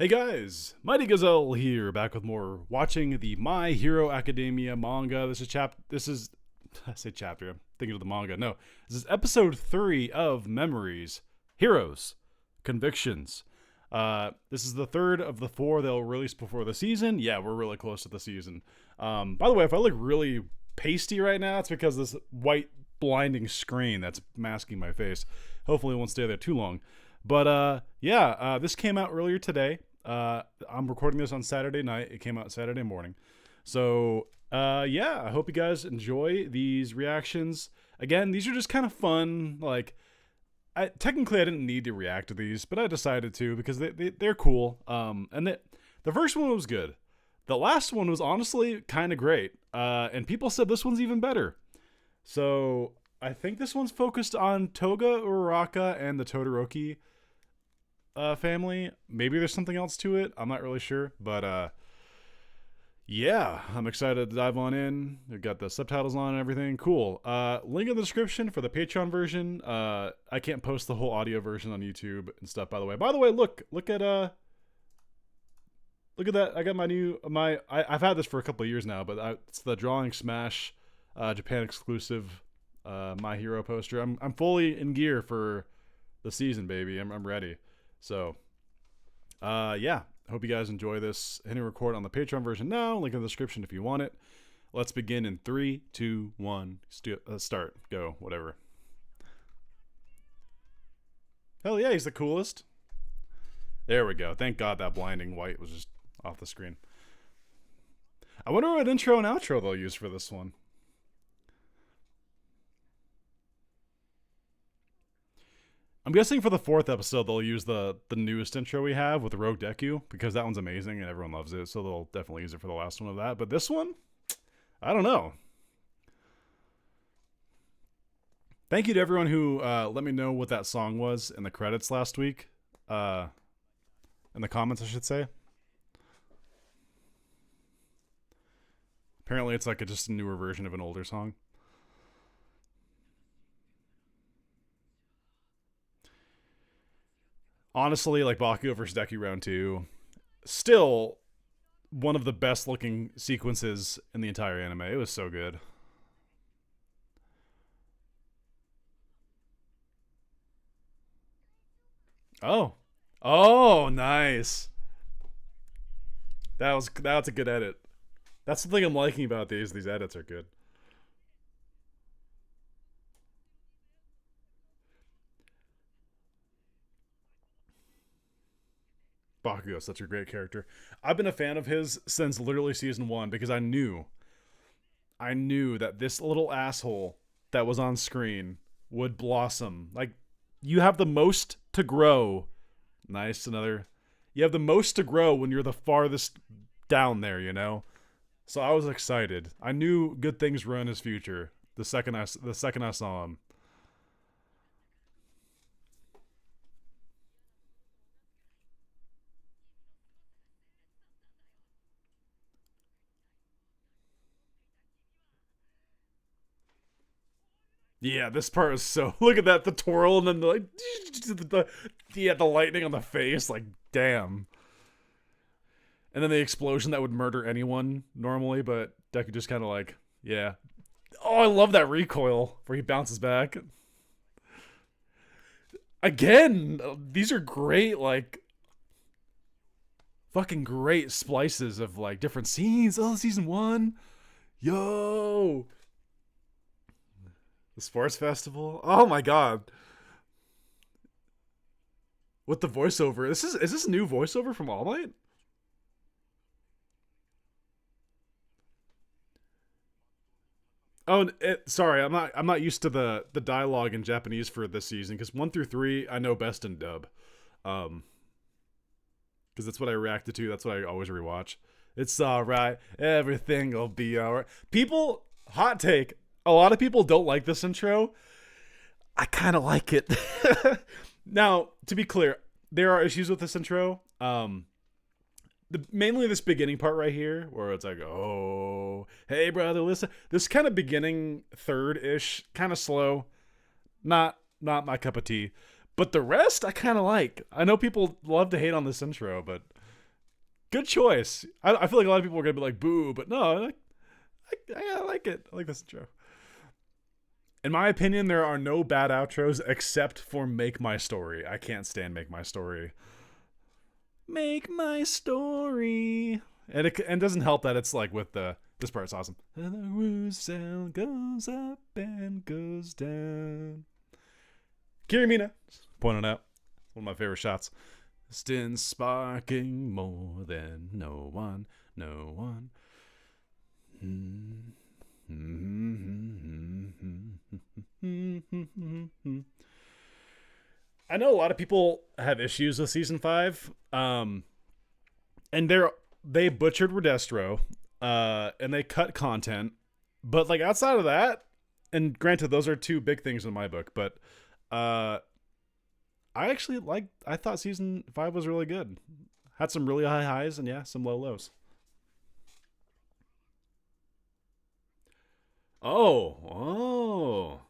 Hey guys, Mighty Gazelle here, back with more watching the My Hero Academia manga. I say chapter, I'm thinking of the manga. No, this is episode 3 of Memories, Heroes, Convictions. This is the third of the 4 they'll release before the season. Yeah, we're really close to the season. By the way, if I look really pasty right now, it's because this white blinding screen that's masking my face. Hopefully it won't stay there too long. But this came out earlier today. I'm recording this on Saturday night. It came out Saturday morning. So, I hope you guys enjoy these reactions. Again, these are just kind of fun. Technically I didn't need to react to these, but I decided to because they're cool. The first one was good. The last one was honestly kind of great. And people said this one's even better. So, I think this one's focused on Toga, Uraraka, and the Todoroki family. Maybe there's something else to it. I'm not really sure, but I'm excited to dive on in. We've got the subtitles on and everything. Cool. Link in the description for the Patreon version. I can't post the whole audio version on YouTube and stuff. By the way, look at that. I got I've had this for a couple of years now, but it's the Drawing Smash Japan exclusive My Hero poster. I'm fully in gear for the season, baby. I'm ready. So, hope you guys enjoy this. Hitting record on the Patreon version now. Link in the description if you want it. Let's begin in 3, 2, 1. Start. Go. Whatever. Hell yeah, he's the coolest. There we go. Thank God that blinding white was just off the screen. I wonder what intro and outro they'll use for this one. I'm guessing for the 4th episode, they'll use the newest intro we have with Rogue Deku, because that one's amazing and everyone loves it, so they'll definitely use it for the last one of that. But this one, I don't know. Thank you to everyone who let me know what that song was in the credits last week. In the comments, I should say. Apparently it's like just a newer version of an older song. Honestly, like Bakugo vs. Deku Round 2, still one of the best looking sequences in the entire anime. It was so good. Oh, nice. That's a good edit. That's the thing I'm liking about these. These edits are good. Bakugo, such a great character. I've been a fan of his since literally season 1 because I knew that this little asshole that was on screen would blossom. Like, you have the most to grow. Nice, another. You have the most to grow when you're the farthest down there, you know? So I was excited. I knew good things were in his future the second I saw him. Yeah, this part is so. Look at that, the twirl, and then the lightning on the face, like damn. And then the explosion that would murder anyone normally, but Deku just kind of like, yeah. Oh, I love that recoil where he bounces back. Again, these are great, like fucking great splices of like different scenes. Oh, season 1, yo. The sports festival. Oh my god. With the voiceover. Is this new voiceover from All Might? Oh, sorry. I'm not used to the dialogue in Japanese for this season because 1 through 3 I know best in dub. Because that's what I reacted to. That's what I always rewatch. It's all right. Everything will be all right. People, hot take. A lot of people don't like this intro. I kind of like it. Now, to be clear, there are issues with this intro. Mainly this beginning part right here, where it's like, oh, hey brother, listen. This kind of beginning third-ish, kind of slow. Not my cup of tea. But the rest, I kind of like. I know people love to hate on this intro, but Good choice. I feel like a lot of people are gonna be like, "Boo," but no, I like it. I like this intro. In my opinion, there are no bad outros except for "Make My Story." I can't stand "Make My Story." Make my story, and it doesn't help that it's like with the this part's awesome. And the roof sound goes up and goes down. Kirimina pointed out one of my favorite shots. Stin sparking more than no one, no one. I know a lot of people have issues with season 5, and they butchered Redestro, and they cut content, but like outside of that, and granted those are two big things in my book, but I thought season 5 was really good. Had some really high highs and yeah, some low lows. Oh.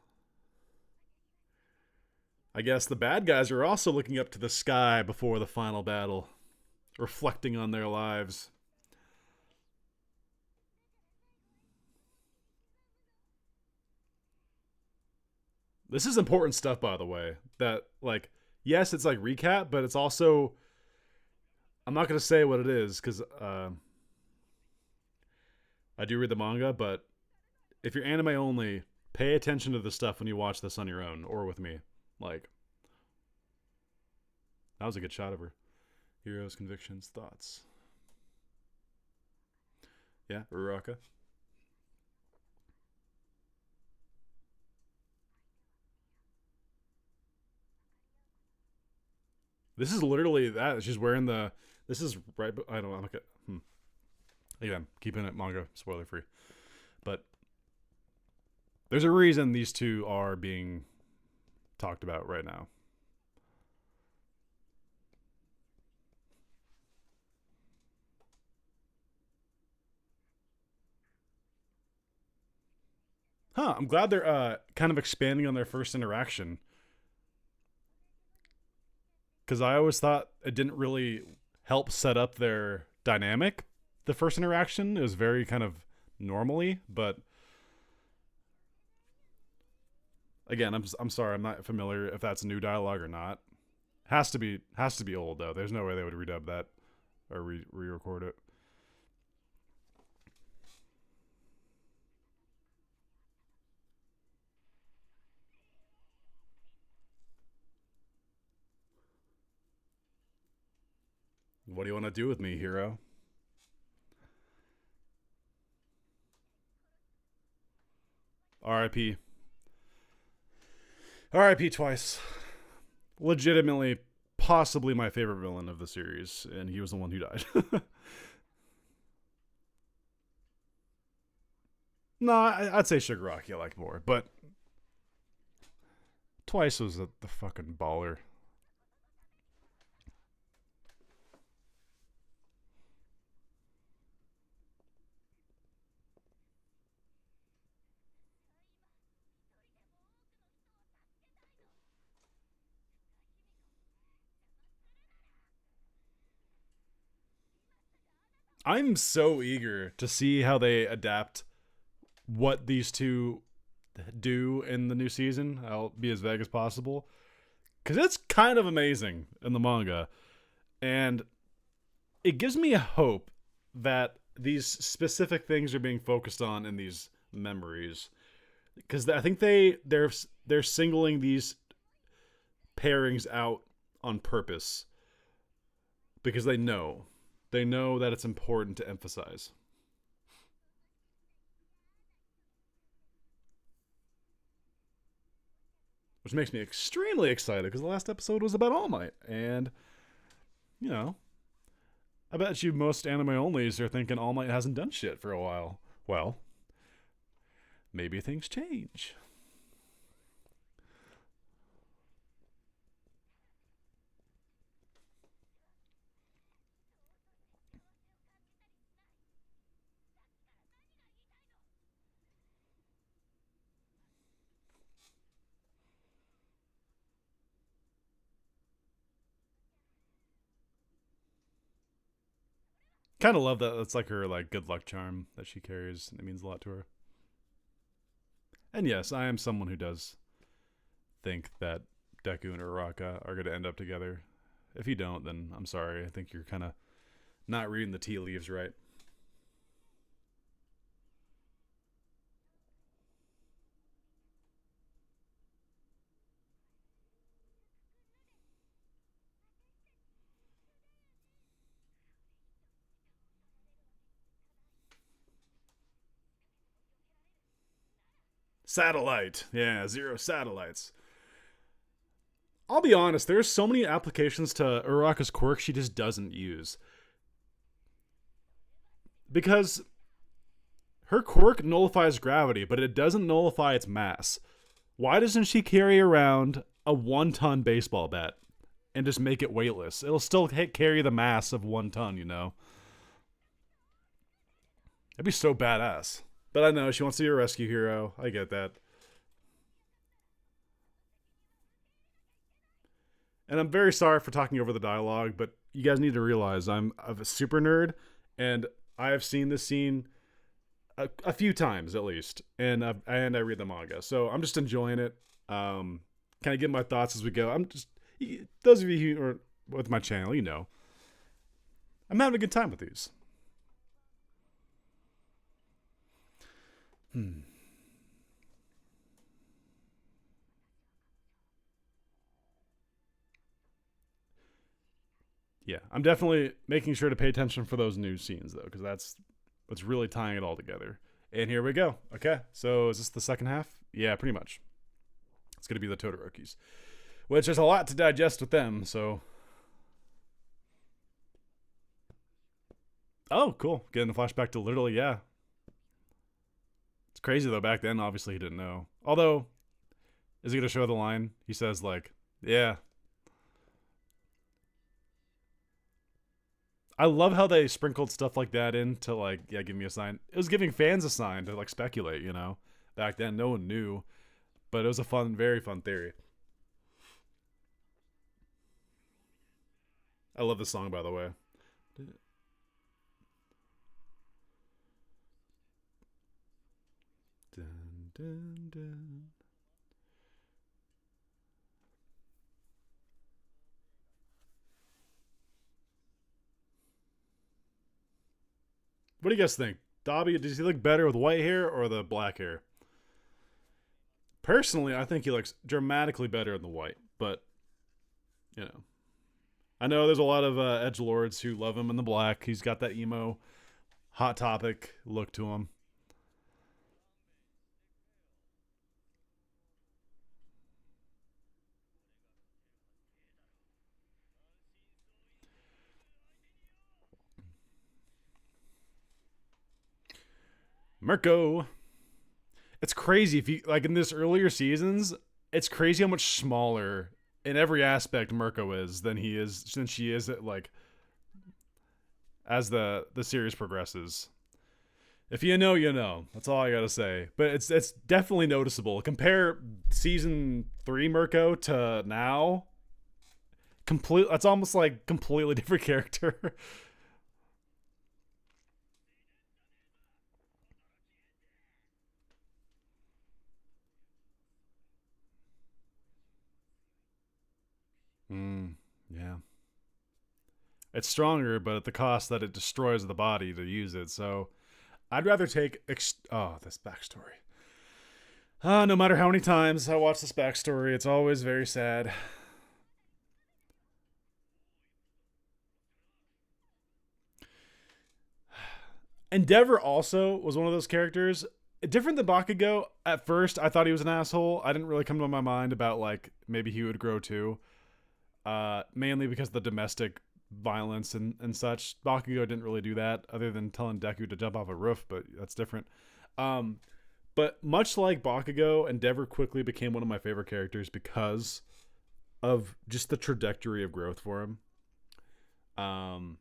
I guess the bad guys are also looking up to the sky before the final battle, reflecting on their lives. This is important stuff, by the way. That, like, yes, it's like recap, but it's also. I'm not going to say what it is because I do read the manga, but if you're anime only, pay attention to the stuff when you watch this on your own or with me. Like, that was a good shot of her. Heroes, convictions, thoughts. Yeah, Uraraka. This is literally that. She's wearing the. This is right. I don't know. I'm not gonna. Again, keeping it manga spoiler free. But there's a reason these two are being talked about right now. Huh, I'm glad they're kind of expanding on their first interaction. Because I always thought it didn't really help set up their dynamic. The first interaction, it was very kind of normally, but again, I'm sorry, I'm not familiar if that's new dialogue or not. Has to be old though. There's no way they would redub that or re-record it. What do you want to do with me, hero? R.I.P. R.I.P. twice. Legitimately, possibly my favorite villain of the series, and he was the one who died. No, I'd say Shigaraki I like more, but twice was the fucking baller. I'm so eager to see how they adapt what these two do in the new season. I'll be as vague as possible because it's kind of amazing in the manga, and it gives me a hope that these specific things are being focused on in these memories because I think they're singling these pairings out on purpose because they know that it's important to emphasize, which makes me extremely excited because the last episode was about All Might, and you know, I bet you most anime onlys are thinking All Might hasn't done shit for a while. Well, maybe things change. Kind of love that. That's like her like good luck charm that she carries. It means a lot to her. And yes, I am someone who does think that Deku and Uraraka are going to end up together. If you don't, then I'm sorry. I think you're kind of not reading the tea leaves right. Satellite. Yeah, zero satellites. I'll be honest, there's so many applications to Uraraka's quirk she just doesn't use. Because her quirk nullifies gravity, but it doesn't nullify its mass. Why doesn't she carry around a 1 ton baseball bat and just make it weightless? It'll still carry the mass of 1 ton, you know? That'd be so badass. But I know she wants to be a rescue hero. I get that. And I'm very sorry for talking over the dialogue, but you guys need to realize I'm a super nerd, and I have seen this scene a few times at least, and I read the manga, so I'm just enjoying it. Kind of get my thoughts as we go. I'm just those of you who are with my channel, you know, I'm having a good time with these. Yeah, I'm definitely making sure to pay attention for those new scenes though, because that's what's really tying it all together. And here we go. Okay, so is this the second half? Yeah, pretty much. It's gonna be the Todorokis, which is a lot to digest with them. So, oh, cool. Getting the flashback to literally, yeah. It's crazy though. Back then, obviously, he didn't know. Although, is he gonna show the line? He says like, "Yeah." I love how they sprinkled stuff like that in to like, yeah, give me a sign. It was giving fans a sign to like speculate, you know. Back then, no one knew, but it was a fun, very fun theory. I love this song, by the way. Dun, dun, dun. What do you guys think? Dabi, does he look better with white hair or the black hair? Personally, I think he looks dramatically better in the white, but you know, I know there's a lot of edge lords who love him in the black. He's got that emo, hot topic look to him. Mirko. It's crazy if you like in this earlier seasons. It's crazy how much smaller in every aspect Mirko is than she is at, like as the series progresses. If you know, you know. That's all I gotta say. But it's definitely noticeable. Compare season 3 Mirko to now. Complete. That's almost like completely different character. Yeah. It's stronger, but at the cost that it destroys the body to use it. So I'd rather take. This backstory. No matter how many times I watch this backstory, it's always very sad. Endeavor also was one of those characters. Different than Bakugo, at first I thought he was an asshole. I didn't really come to my mind about like maybe he would grow too. Mainly because of the domestic violence and such. Bakugo didn't really do that other than telling Deku to jump off a roof, but that's different. Um, but much like Bakugo, Endeavor quickly became one of my favorite characters because of just the trajectory of growth for him. Um,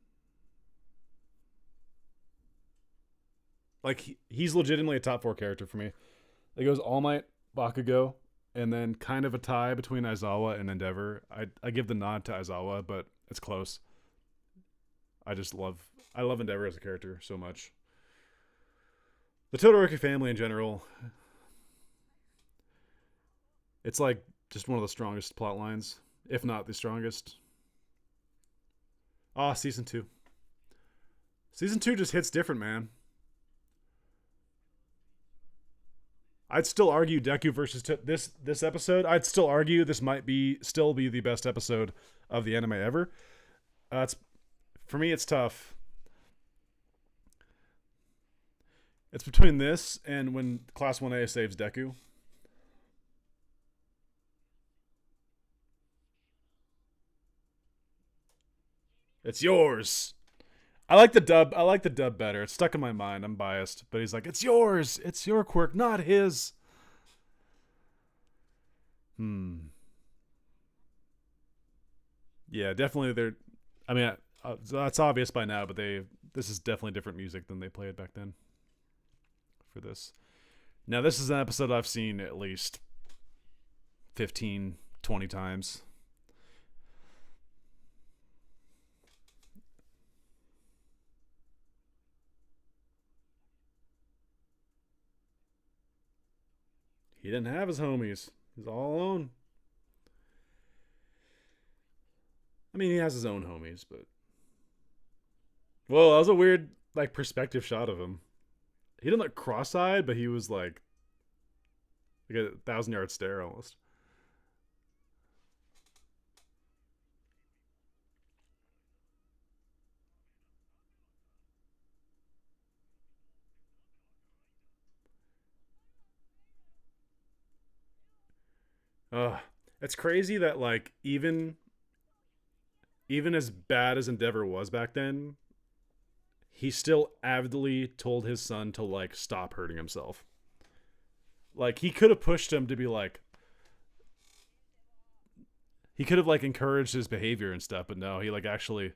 he's legitimately a top 4 character for me. It goes All Might, Bakugo, and then kind of a tie between Aizawa and Endeavor. I give the nod to Aizawa, but it's close. I just love I love Endeavor as a character so much. The Todoroki family in general, it's like just one of the strongest plot lines, if not the strongest. Ah, season two. Season two just hits different, man. I'd still argue Deku versus this episode. I'd still argue this might be still be the best episode of the anime ever. It's for me. It's tough. It's between this and when Class 1A saves Deku. It's yours. I like the dub. I like the dub better. It's stuck in my mind. I'm biased, but he's like, "It's yours. It's your quirk, not his." Yeah, definitely. They're. I mean, that's obvious by now, but this is definitely different music than they played back then. For this, now this is an episode I've seen at least 15, 20 times. He didn't have his homies. He's all alone. I mean, he has his own homies, but well, that was a weird like perspective shot of him. He didn't look cross-eyed, but he was like a 1,000-yard stare almost. Ugh. It's crazy that like even as bad as Endeavor was back then, he still avidly told his son to like stop hurting himself. Like he could have pushed him to be like he could have like encouraged his behavior and stuff, but no, he like actually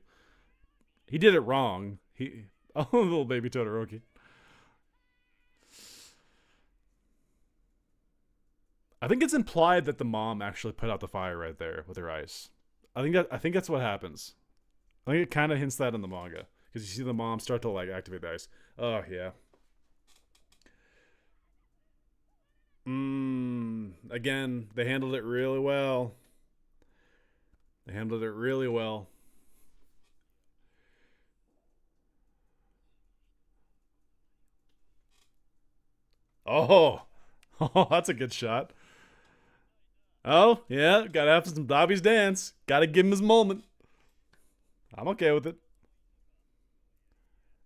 he did it wrong. He oh little baby Todoroki. I think it's implied that the mom actually put out the fire right there with her ice. I think that's what happens. I think it kind of hints that in the manga because you see the mom start to like activate the ice. Oh yeah. Again, they handled it really well. They handled it really well. Oh, oh, that's a good shot. Oh yeah, gotta have some Dabi's dance. Gotta give him his moment. I'm okay with it.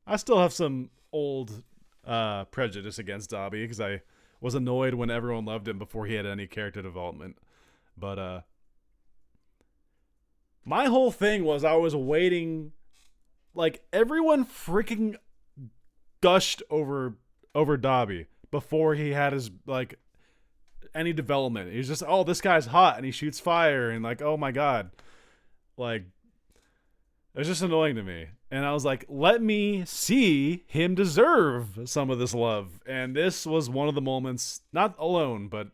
I still have some old prejudice against Dabi because I was annoyed when everyone loved him before he had any character development. But my whole thing was I was waiting. Like everyone freaking gushed over Dabi before he had his like any development. He's just, oh, this guy's hot and he shoots fire and like, oh my god, like it was just annoying to me. And I was like, let me see him deserve some of this love. And this was one of the moments, not alone, but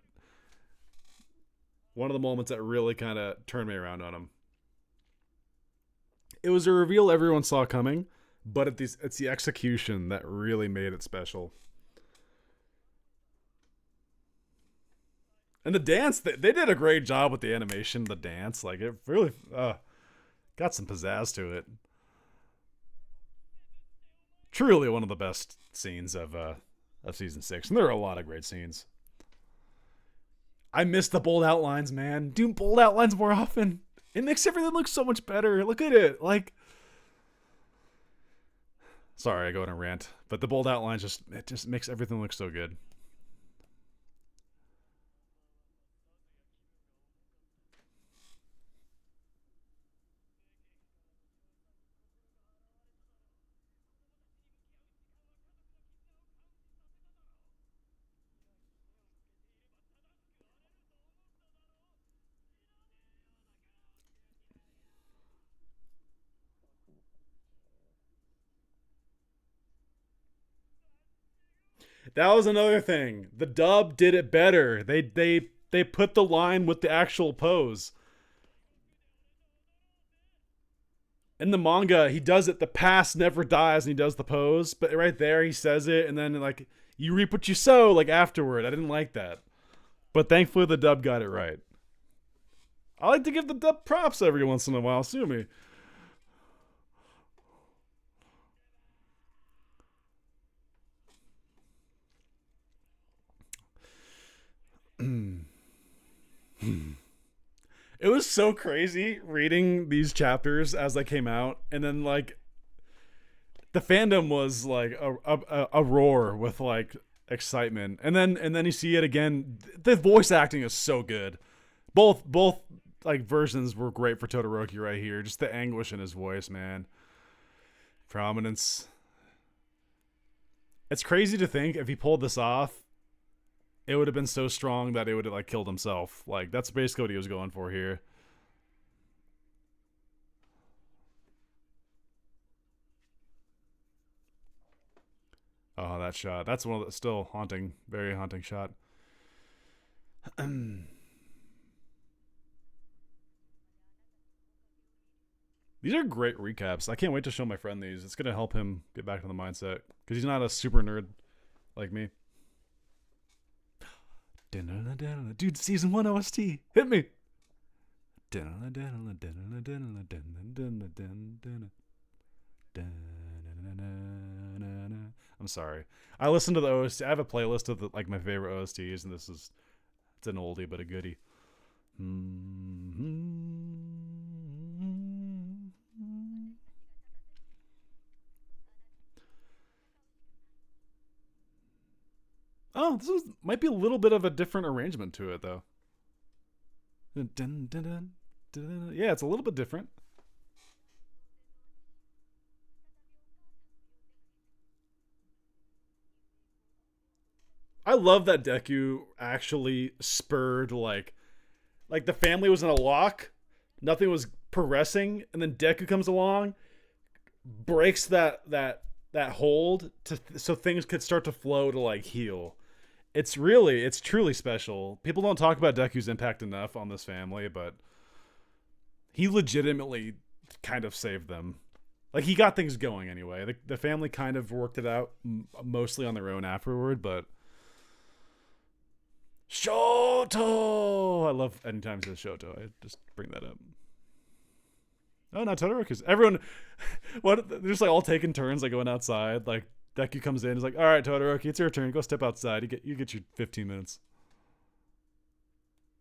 one of the moments that really kind of turned me around on him. It was a reveal everyone saw coming, but it's the execution that really made it special. And the dance, they did a great job with the animation, the dance. Like, it really got some pizzazz to it. Truly one of the best scenes of season 6. And there are a lot of great scenes. I miss the bold outlines, man. Do bold outlines more often. It makes everything look so much better. Look at it. Like, sorry, I go on a rant. But the bold outlines just makes everything look so good. That was another thing. The dub did it better. They put the line with the actual pose. In the manga, he does it. The past never dies, and he does the pose. But right there, he says it, and then like you reap what you sow. Like afterward, I didn't like that. But thankfully, the dub got it right. I like to give the dub props every once in a while. Sue me. It was so crazy reading these chapters as they came out, and then like the fandom was like a roar with like excitement, and then you see it again. The voice acting is so good. Both like versions were great for Todoroki right here. Just the anguish in his voice, man. Prominence. It's crazy to think if he pulled this off, it would have been so strong that it would have like killed himself. Like that's basically what he was going for here. Oh, that shot. That's one of the still haunting, very haunting shot. These are great recaps. I can't wait to show my friend these. It's going to help him get back to the mindset because he's not a super nerd like me. Dude, season 1 OST. Hit me. I'm sorry. I listened to the OST. I have a playlist of like my favorite OSTs, and it's an oldie but a goodie. Oh, might be a little bit of a different arrangement to it, though. Yeah, it's a little bit different. I love that Deku actually spurred like the family was in a lock, nothing was progressing, and then Deku comes along, breaks that hold so things could start to flow to like heal. It's truly special. People don't talk about Deku's impact enough on this family, but he legitimately kind of saved them. Like he got things going anyway. The family kind of worked it out mostly on their own afterward, but Shoto! I love anytime it says Shoto. I just bring that up. Oh, not Todoroki's. Everyone, what? They're just like all taking turns, like going outside. Like Deku comes in, he's like, "All right, Todoroki, it's your turn. Go step outside. You get your 15 minutes."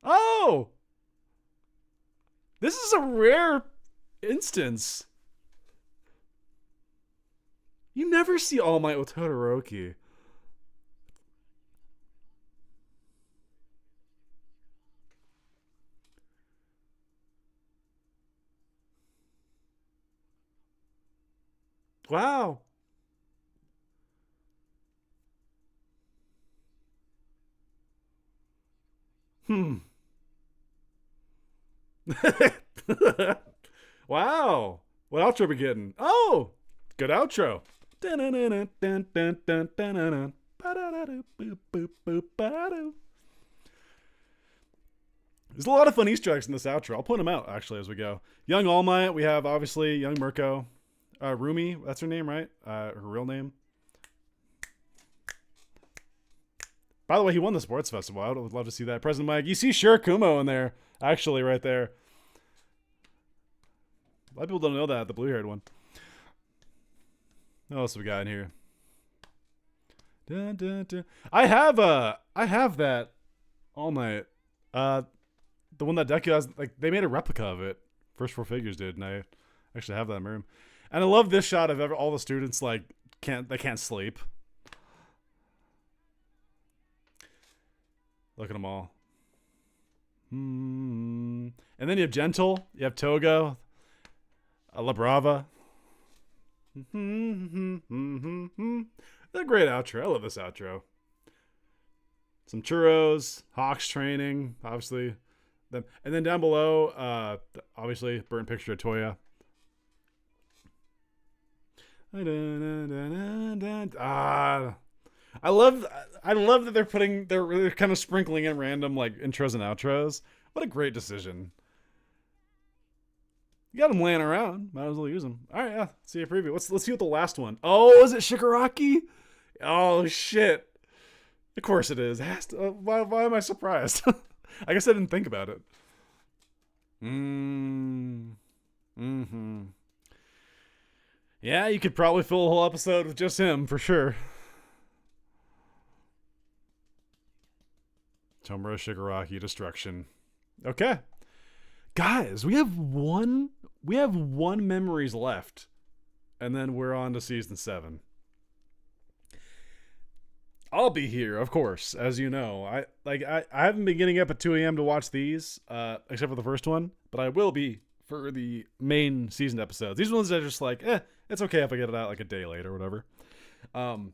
Oh, this is a rare instance. You never see All Might with Todoroki. Wow. Wow. What outro we getting? Oh, good outro. There's a lot of fun Easter eggs in this outro. I'll point them out actually as we go. Young All Might. We have obviously Young Mirko. Rumi, that's her name, right? Her real name. By the way, he won the sports festival. I would love to see that. President Mike, you see Shirakumo in there, actually, right there. A lot of people don't know that, the blue-haired one. What else have we got in here? Dun, dun, dun. I have that All Might. The one that Deku has, like, they made a replica of it. First Four Figures did, and I actually have that in my room. And I love this shot of all the students like they can't sleep. Look at them all. And then you have Gentle, you have Toga, La Brava. A great outro. I love this outro. Some churros, Hawks training, obviously. And then down below, obviously, burnt picture of Toya. I love that they're kind of sprinkling in random like intros and outros. What a great decision. You got them laying around. Might as well use them. All right, yeah. Let's see a preview. Let's see what the last one. Oh, is it Shigaraki? Oh shit! Of course it is. It has to, why am I surprised? I guess I didn't think about it. Mm-hmm. Yeah, you could probably fill a whole episode with just him for sure. Tomura Shigaraki destruction. Okay. Guys, we have one memories left. And then we're on to season 7. I'll be here, of course, as you know. I haven't been getting up at 2 a.m. to watch these, except for the first one, but I will be for the main season episodes. These ones are just like, it's okay if I get it out like a day late or whatever. And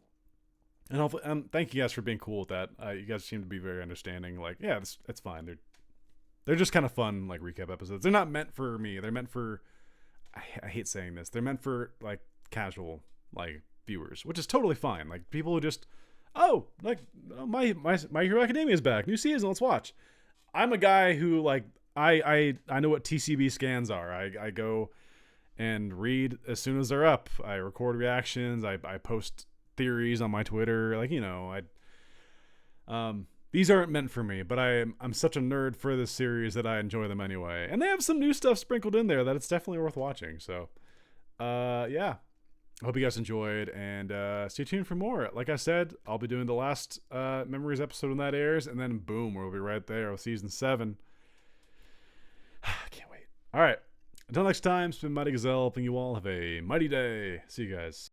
hopefully, thank you guys for being cool with that. You guys seem to be very understanding. Like, yeah, it's fine. They're just kind of fun, like recap episodes. They're not meant for me. They're meant for, I hate saying this. They're meant for like casual like viewers, which is totally fine. Like people who just, my Hero Academia is back, new season, let's watch. I'm a guy who like I know what TCB scans are. I go and read as soon as they're up. I record reactions. I post theories on my Twitter. Like, you know, these aren't meant for me, but I'm such a nerd for this series that I enjoy them anyway. And they have some new stuff sprinkled in there that it's definitely worth watching. So, yeah. I hope you guys enjoyed, and stay tuned for more. Like I said, I'll be doing the last Memories episode when that airs, and then boom, we'll be right there with season 7. Can't wait. All right. Until next time, it's been Mighty Gazelle. Hoping you all have a mighty day. See you guys.